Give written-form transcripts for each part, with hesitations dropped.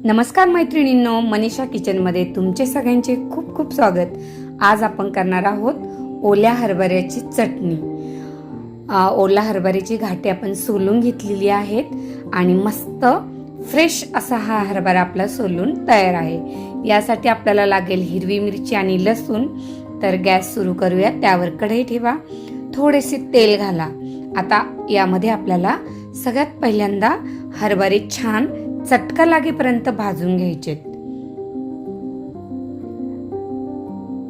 नमस्कार मैत्रिणींनो, मनीषा किचनमध्ये तुमचे सगळ्यांचे खूप खूप स्वागत। आज आपण करणार आहोत ओल्या हरभऱ्याची चटणी। ओल्या हरभऱ्याची घाटे आपण सोलून घेतलेली आहेत आणि मस्त फ्रेश असा हा हरभरा आपला सोलून तयार आहे। यासाठी आपल्याला लागेल हिरवी मिरची आणि लसूण। तर गॅस सुरू करूया, त्यावर कढई ठेवा, थोडेसे तेल घाला। आता यामध्ये आपल्याला सगळ्यात पहिल्यांदा हरभरे छान चटका लागेपर्यंत भाजून घ्यायचे।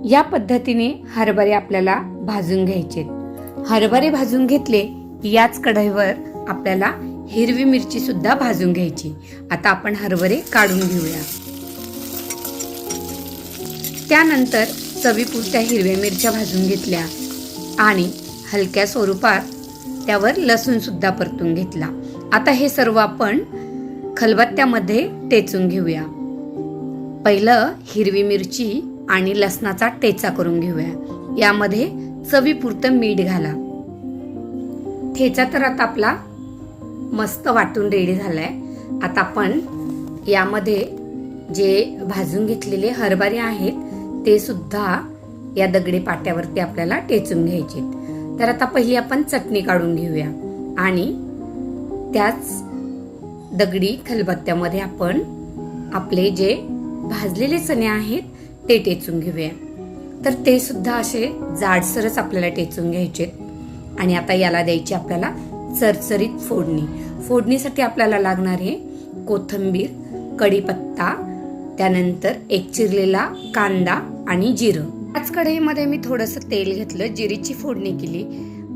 या पद्धतीने हरभरे आपल्याला भाजून घ्यायचे। हरभरे भाजून घेतले की याच कढईवर आपल्याला हिरवी मिरची सुद्धा भाजून घ्यायची। आता आपण हरभरे काढून घेऊया। त्यानंतर चवीपुरत्या हिरव्या मिरच्या भाजून घेतल्या आणि हलक्या स्वरूपात त्यावर लसूण सुद्धा परतून घेतला। आता हे सर्व आपण खलबत्त्यामध्ये टेचून घेऊया। पहिलं हिरवी मिरची आणि लसणाचा ठेचा करून घेऊया। यामध्ये चवीपुरतं मीठ घाला। ठेचा तर आता आपला मस्त वाटून रेडी झालाय। आता आपण यामध्ये जे भाजून घेतलेले हरभरे आहेत ते सुद्धा या दगडी पाट्यावरती आपल्याला टेचून घ्यायचे। तर आता पहिली आपण चटणी काढून घेऊया आणि त्याच दगडी खलबत्त्यामध्ये आपण आपले जे भाजलेले चणे आहेत ते टेचून घेऊया। तर ते सुद्धा असे जाडसरच आपल्याला टेचून घ्यायचे आणि आता याला द्यायची आपल्याला चरचरीत फोडणी। फोडणीसाठी आपल्याला लागणार आहे कोथिंबीर, कढीपत्ता, त्यानंतर एक चिरलेला कांदा आणि जिरं। याच कढईमध्ये मी थोडंसं तेल घेतलं, जिरीची फोडणी केली,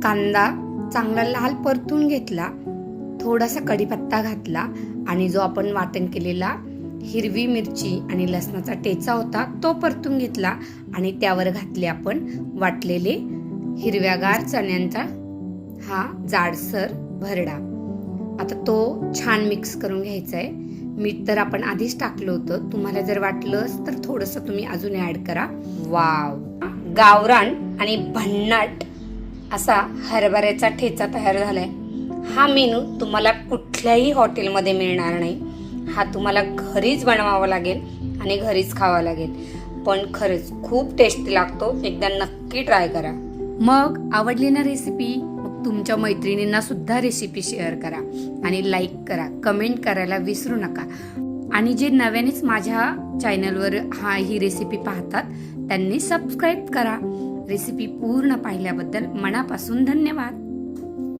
कांदा चांगला लाल परतून घेतला, थोडासा कढीपत्ता घातला आणि जो आपण वाटण केलेला हिरवी मिरची आणि लसणाचा ठेचा होता तो परतून घेतला आणि त्यावर घातले आपण वाटलेले हिरव्यागार चण्यांचा हा जाडसर भरडा। आता तो छान मिक्स करून घ्यायचा आहे। मीठ तर आपण आधीच टाकलं होतं, तुम्हाला जर वाटलंच तर थोडंसं तुम्ही अजून ऍड करा। वाव, गावरान आणि भन्नाट असा हरभऱ्याचा ठेचा तयार झालाय। हा मेनू तुम्हाला कुठल्याही हॉटेलमध्ये मिळणार नाही। हा तुम्हाला घरीच बनवावा लागेल आणि घरीच खावा लागेल, पण खरंच खूप टेस्टी लागतो। एकदा नक्की ट्राय करा। मग आवडली ना रेसिपी? मग तुमच्या मैत्रिणींना सुद्धा रेसिपी शेअर करा आणि लाईक करा, कमेंट करायला विसरू नका। आणि जे नव्यानेच माझ्या चॅनलवर ही रेसिपी पाहतात त्यांनी सबस्क्राईब करा। रेसिपी पूर्ण पाहिल्याबद्दल मनापासून धन्यवाद।